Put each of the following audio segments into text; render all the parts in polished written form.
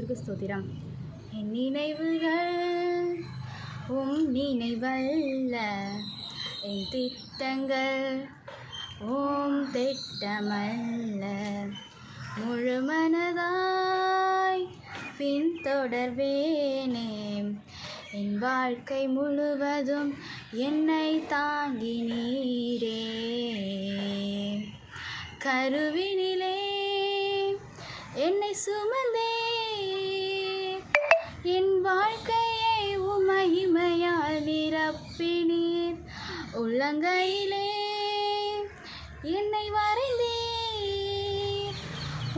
பரிசுத்தத்துக்கு ஸ்தோத்திரம். என் நினைவுகள் உம் நினைவல்ல, என் திட்டங்கள் உம் திட்டமல்ல. முழு மனதாய் பின்தொடர்வேனே, என் வாழ்க்கை முழுவதும் என்னை தாங்கி நீரே. கருவினிலே என்னை சுமந்தே, என் வாழ்க்கையை உமகிமையால் நிரப்பினீர். உள்ளங்கையிலே என்னை வரைந்தீர்,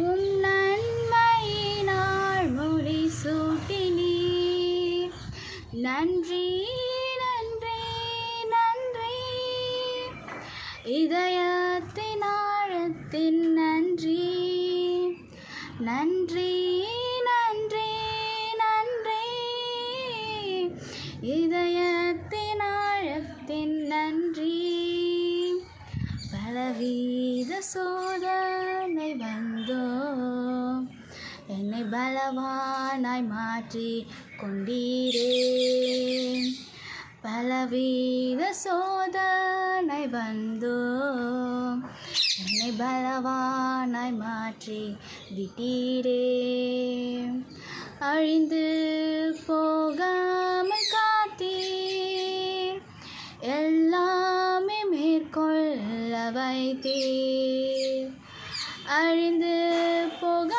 உம் நன்மையினால் முடி சூட்டினீர். நன்றி நன்றி நன்றி, இதயத்தின் ஆழத்தின் நன்றி. நன்றி நன்றி நன்றி, இதயத்தின் ஆழத்தின் நன்றி. பலவித சோதனை வந்தோ, என்னை பலவானாய் மாற்றி கொண்டீரே. பலவித சோதனை வந்தோ, என்னை பலவானாய் மாற்றி விட்டீரே. அழிந்து போகாமல் காத்தீர், எல்லாமே மேற்கொள்ள வைத்தீர். அழிந்து போக